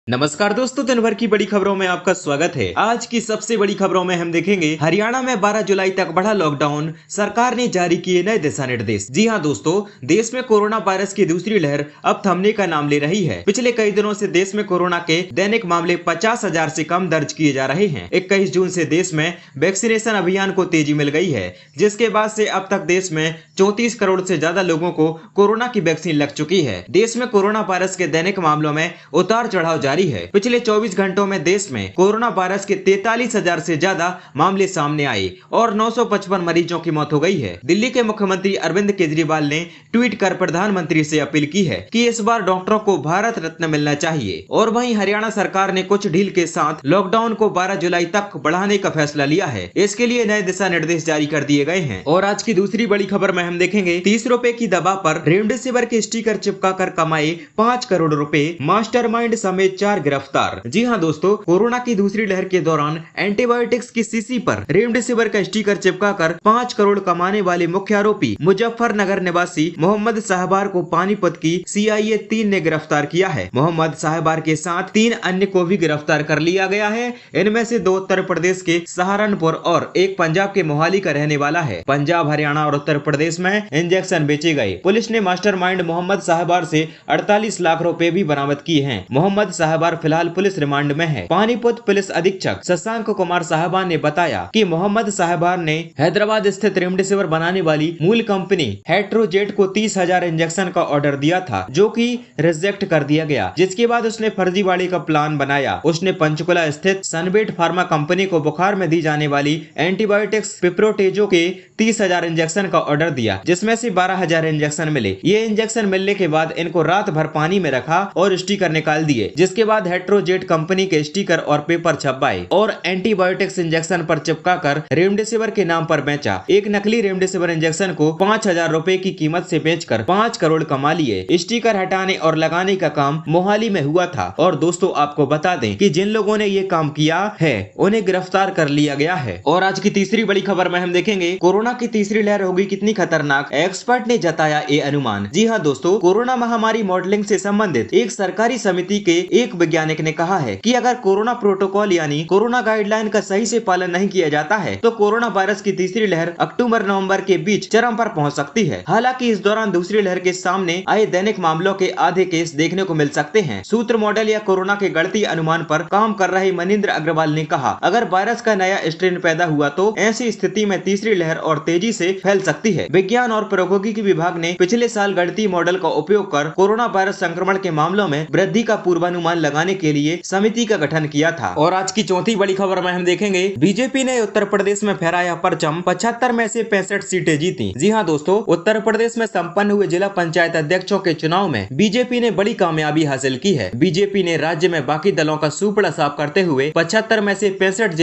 नमस्कार दोस्तों, दिन भर की बड़ी खबरों में आपका स्वागत है। आज की सबसे बड़ी खबरों में हम देखेंगे हरियाणा में 12 जुलाई तक बढ़ा लॉकडाउन, सरकार ने जारी किए नए दिशा निर्देश। जी हां दोस्तों, देश में कोरोना वायरस की दूसरी लहर अब थमने का नाम ले रही है। पिछले कई दिनों से देश में कोरोना के दैनिक मामले 50,000 से कम दर्ज किए जा रहे हैं। 21 जून से देश में वैक्सीनेशन अभियान को तेजी मिल गई है, जिसके बाद से अब तक देश में 34 करोड़ से ज्यादा लोगों को कोरोना की वैक्सीन लग चुकी है। देश में कोरोना वायरस के दैनिक मामलों में उतार चढ़ाव जारी है। पिछले 24 घंटों में देश में कोरोना वायरस के 43,000 से ज्यादा मामले सामने आए और 955 मरीजों की मौत हो गई है। दिल्ली के मुख्यमंत्री अरविंद केजरीवाल ने ट्वीट कर प्रधानमंत्री से अपील की है कि इस बार डॉक्टरों को भारत रत्न मिलना चाहिए। और वहीं हरियाणा सरकार ने कुछ ढील के साथ लॉकडाउन को 12 जुलाई तक बढ़ाने का फैसला लिया है। इसके लिए नए दिशा निर्देश जारी कर दिए गए हैं। और आज की दूसरी बड़ी खबर में हम देखेंगे 30 रुपए की दवा पर रेमडेसिविर के स्टिकर चिपका कर कमाए 5 करोड़ रुपए, मास्टरमाइंड समेत 4 गिरफ्तार। जी हां दोस्तों, कोरोना की दूसरी लहर के दौरान एंटीबायोटिक्स की शीशी पर रेमडेसिविर का स्टिकर चिपकाकर 5 करोड़ कमाने वाले मुख्य आरोपी मुजफ्फरनगर निवासी मोहम्मद साहबार को पानीपत की CIA 3 ने गिरफ्तार किया है। मोहम्मद साहबार के साथ 3 अन्य को भी गिरफ्तार कर लिया गया है। इनमें से 2 उत्तर प्रदेश के सहारनपुर और एक पंजाब के मोहाली का रहने वाला है। पंजाब, हरियाणा और उत्तर प्रदेश में इंजेक्शन बेचे गए। पुलिस ने मास्टरमाइंड मोहम्मद साहबार से 48 लाख रुपए भी बरामद किए हैं। मोहम्मद साहबार फिलहाल पुलिस रिमांड में है। पानीपत पुलिस अधीक्षक शशांक कुमार साहबान ने बताया कि मोहम्मद साहबार ने हैदराबाद स्थित रेमडेसिविर बनाने वाली मूल कंपनी हेट्रोजेट को 30,000 इंजेक्शन का ऑर्डर दिया था, जो कि रिजेक्ट कर दिया गया, जिसके बाद उसने फर्जीवाड़े का प्लान बनाया। उसने पंचकुला स्थित सनबेट फार्मा कंपनी को बुखार में दी जाने वाली एंटीबायोटिक्स पिप्रोटेजो के 30,000 इंजेक्शन का ऑर्डर दिया, जिसमें से 12,000 इंजेक्शन मिले। ये इंजेक्शन मिलने के बाद इनको रात भर पानी में रखा और स्टिकर निकाल दिए, जिसके बाद हेट्रोजेट कंपनी के स्टिकर और पेपर छपवाए और एंटीबायोटिक्स इंजेक्शन पर चिपकाकर रेमडेसिविर के नाम पर बेचा। एक नकली रेमडेसिविर इंजेक्शन को 5,000 रुपए की कीमत से बेचकर 5 करोड़ कमा लिए। स्टिकर हटाने और लगाने का काम मोहाली में हुआ था। और दोस्तों, आपको बता दें कि जिन लोगों ने ये काम किया है उन्हें गिरफ्तार कर लिया गया है। और आज की तीसरी बड़ी खबर में हम देखेंगे कोरोना की तीसरी लहर होगी कितनी खतरनाक, एक्सपर्ट ने जताया ये अनुमान। जी हाँ दोस्तों, कोरोना महामारी मॉडलिंग से संबंधित एक सरकारी समिति के एक वैज्ञानिक ने कहा है कि अगर कोरोना प्रोटोकॉल यानी कोरोना गाइडलाइन का सही से पालन नहीं किया जाता है तो कोरोना वायरस की तीसरी लहर अक्टूबर-नवंबर के बीच चरम पर पहुंच सकती है। हालांकि इस दौरान दूसरी लहर के सामने आए दैनिक मामलों के आधे केस देखने को मिल सकते हैं। सूत्र मॉडल या कोरोना के गणितीय अनुमान पर काम कर रहे मनिंद्र अग्रवाल ने कहा, अगर वायरस का नया स्ट्रेन पैदा हुआ तो ऐसी स्थिति में तीसरी लहर और तेजी से फैल सकती है। विज्ञान और प्रौद्योगिकी विभाग ने पिछले साल गणितीय मॉडल का उपयोग कर कोरोना वायरस संक्रमण के मामलों में वृद्धि का पूर्वानुमान लगाने के लिए समिति का गठन किया था। और आज की चौथी बड़ी खबर में हम देखेंगे बीजेपी ने उत्तर प्रदेश में फहराया परचम, 75 में से 65 सीटें जीती। जी हां दोस्तों, उत्तर प्रदेश में संपन्न हुए जिला पंचायत अध्यक्षों के चुनाव में बीजेपी ने बड़ी कामयाबी हासिल की है। बीजेपी ने राज्य में बाकी दलों का सुपड़ा साफ करते हुए 75 में से 65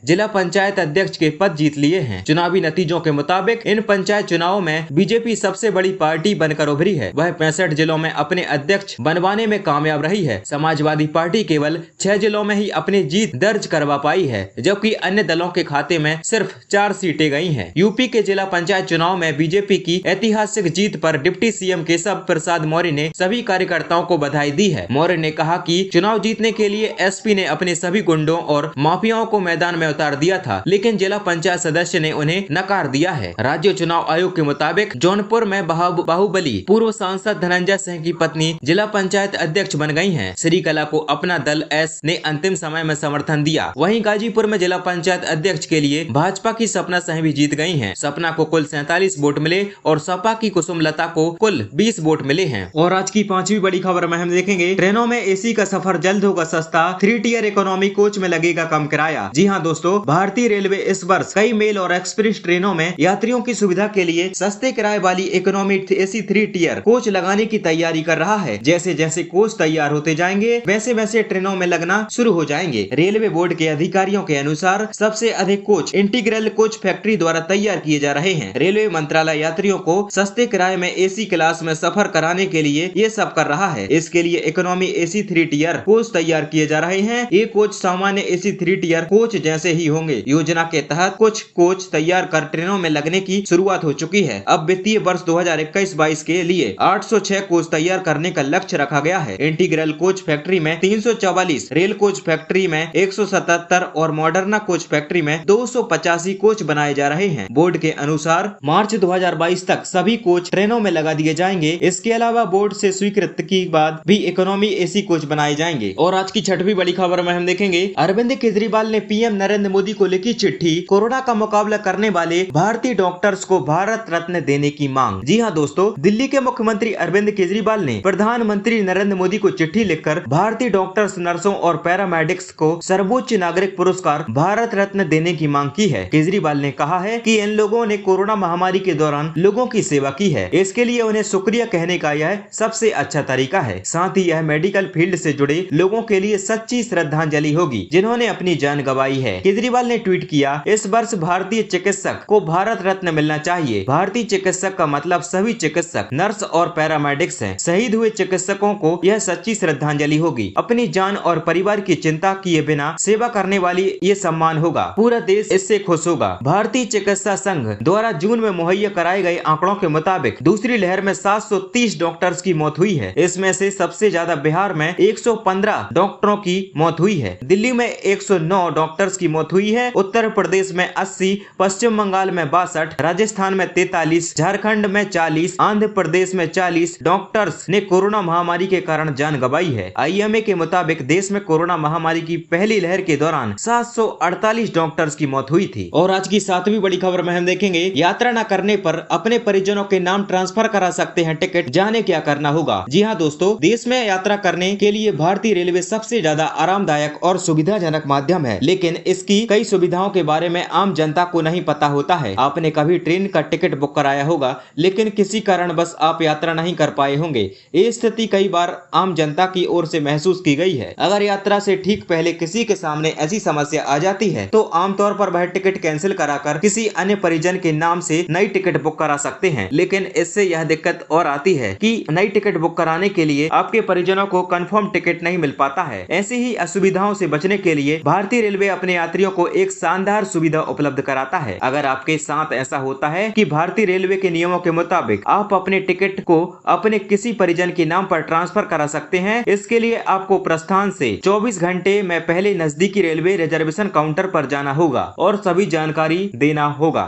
जिला पंचायत अध्यक्ष के पद जीत लिए हैं। चुनावी नतीजों के मुताबिक इन पंचायत चुनावों में बीजेपी सबसे बड़ी पार्टी बनकर उभरी है। वह 65 जिलों में अपने अध्यक्ष बनवाने में कामयाब रही है। समाजवादी पार्टी केवल 6 जिलों में ही अपनी जीत दर्ज करवा पाई है, जबकि अन्य दलों के खाते में सिर्फ 4 सीटें गई हैं। यूपी के जिला पंचायत चुनाव में बीजेपी की ऐतिहासिक जीत पर डिप्टी सीएम केशव प्रसाद मौर्य ने सभी कार्यकर्ताओं को बधाई दी है। मौर्य ने कहा कि चुनाव जीतने के लिए एसपी ने अपने सभी गुंडों और माफियाओं को मैदान में उतार दिया था, लेकिन जिला पंचायत सदस्य ने उन्हें नकार दिया है। राज्य चुनाव आयोग के मुताबिक जौनपुर में बाहुबली पूर्व सांसद धनंजय सिंह की पत्नी जिला पंचायत अध्यक्ष बन गई हैं। श्रीकला को अपना दल एस ने अंतिम समय में समर्थन दिया। वहीं गाजीपुर में जिला पंचायत अध्यक्ष के लिए भाजपा की सपना सिंह भी जीत गई हैं। सपना को कुल 47 वोट मिले और सपा की कुसुम लता को कुल 20 वोट मिले हैं। और आज की पांचवी बड़ी खबर में हम देखेंगे ट्रेनों में एसी का सफर जल्द होगा सस्ता, 3 टियर इकोनॉमी कोच में लगेगा कम किराया। जी हाँ दोस्तों, भारतीय रेलवे इस वर्ष कई मेल और एक्सप्रेस ट्रेनों में यात्रियों की सुविधा के लिए सस्ते किराए वाली इकोनॉमी एसी 3 टियर कोच लगाने की तैयारी कर रहा है। जैसे जैसे कोच तैयार होते जाएंगे वैसे वैसे ट्रेनों में लगना शुरू हो जाएंगे। रेलवे बोर्ड के अधिकारियों के अनुसार सबसे अधिक कोच इंटीग्रल कोच फैक्ट्री द्वारा तैयार किए जा रहे हैं। रेलवे मंत्रालय यात्रियों को सस्ते किराए में एसी क्लास में सफर कराने के लिए ये सब कर रहा है। इसके लिए इकोनॉमी एसी 3 टियर कोच तैयार किए जा रहे हैं। ये कोच सामान्य एसी 3 टियर कोच जैसे ही होंगे। योजना के तहत कुछ कोच तैयार कर ट्रेनों में लगने की शुरुआत हो चुकी है। अब वित्तीय वर्ष 2021-22 के लिए 806 कोच तैयार करने का लक्ष्य रखा गया है। इंटीग्रल कोच फैक्ट्री में 344, रेल कोच फैक्ट्री में 177 और मॉडर्ना कोच फैक्ट्री में 285 कोच बनाए जा रहे हैं। बोर्ड के अनुसार मार्च 2022 तक सभी कोच ट्रेनों में लगा दिए जाएंगे। इसके अलावा बोर्ड से स्वीकृत के बाद भी इकोनॉमी एसी कोच बनाए जाएंगे। और आज की छठवीं बड़ी खबर में हम देखेंगे अरविंद केजरीवाल ने पीएम नरेंद्र मोदी को लिखी चिट्ठी, कोरोना का मुकाबला करने वाले भारतीय डॉक्टर्स को भारत रत्न देने की मांग। जी हां दोस्तों, दिल्ली के मुख्यमंत्री अरविंद केजरीवाल ने प्रधानमंत्री नरेंद्र मोदी को चिट्ठी लिखकर भारतीय डॉक्टर्स, नर्सों और पैरामेडिक्स को सर्वोच्च नागरिक पुरस्कार भारत रत्न देने की मांग की है। केजरीवाल ने कहा है कि इन लोगों ने कोरोना महामारी के दौरान लोगों की सेवा की है, इसके लिए उन्हें शुक्रिया कहने का यह सबसे अच्छा तरीका है। साथ ही यह मेडिकल फील्ड से जुड़े लोगों के लिए सच्ची श्रद्धांजलि होगी जिन्होंने अपनी जान गंवाई है। केजरीवाल ने ट्वीट किया, इस वर्ष भारतीय चिकित्सक को भारत रत्न मिलना चाहिए। भारतीय चिकित्सक का मतलब सभी चिकित्सक, नर्स और पैरामेडिक्स हैं। शहीद हुए चिकित्सकों को यह सच्ची श्रद्धांजलि होगी। अपनी जान और परिवार की चिंता किए बिना सेवा करने वाली ये सम्मान होगा। पूरा देश इससे खुश होगा। भारतीय चिकित्सा संघ द्वारा जून में मुहैया कराए गए आंकड़ों के मुताबिक दूसरी लहर में 730 डॉक्टर्स की मौत हुई है। इसमें से सबसे ज्यादा बिहार में 115 डॉक्टरों की मौत हुई है। दिल्ली में 109 डॉक्टर्स की मौत हुई है। उत्तर प्रदेश में 80, पश्चिम बंगाल में 62, राजस्थान में 43, झारखंड में 40, आंध्र प्रदेश में 40 डॉक्टर्स ने कोरोना महामारी के कारण जान गंवाई है। आईएमए के मुताबिक देश में कोरोना महामारी की पहली लहर के दौरान 748 डॉक्टर्स की मौत हुई थी। और आज की 7वीं बड़ी खबर में हम देखेंगे यात्रा न करने पर अपने परिजनों के नाम ट्रांसफर करा सकते हैं टिकट, जाने क्या करना होगा। जी हाँ दोस्तों, देश में यात्रा करने के लिए भारतीय रेलवे सबसे ज्यादा आरामदायक और सुविधाजनक माध्यम है, लेकिन इसकी कई सुविधाओं के बारे में आम जनता को नहीं पता होता है। आपने कभी ट्रेन का टिकट बुक कराया होगा, लेकिन किसी कारण बस आप यात्रा नहीं कर पाए होंगे। ये स्थिति कई बार आम जनता की ओर से महसूस की गई है। अगर यात्रा से ठीक पहले किसी के सामने ऐसी समस्या आ जाती है तो आमतौर पर वह टिकट कैंसिल कराकर किसी अन्य परिजन के नाम से नई टिकट बुक करा सकते हैं। लेकिन इससे यह दिक्कत और आती है कि नई टिकट बुक कराने के लिए आपके परिजनों को कंफर्म टिकट नहीं मिल पाता है। ऐसी ही असुविधाओं से बचने के लिए भारतीय रेलवे अपने यात्रियों को एक शानदार सुविधा उपलब्ध कराता है। अगर आपके साथ ऐसा होता है कि भारतीय रेलवे के नियमों के मुताबिक आप अपने टिकट को अपने किसी परिजन के नाम पर ट्रांसफर करा सकते हैं। इसके लिए आपको प्रस्थान से 24 घंटे में पहले नजदीकी रेलवे रिजर्वेशन काउंटर पर जाना होगा और सभी जानकारी देना होगा।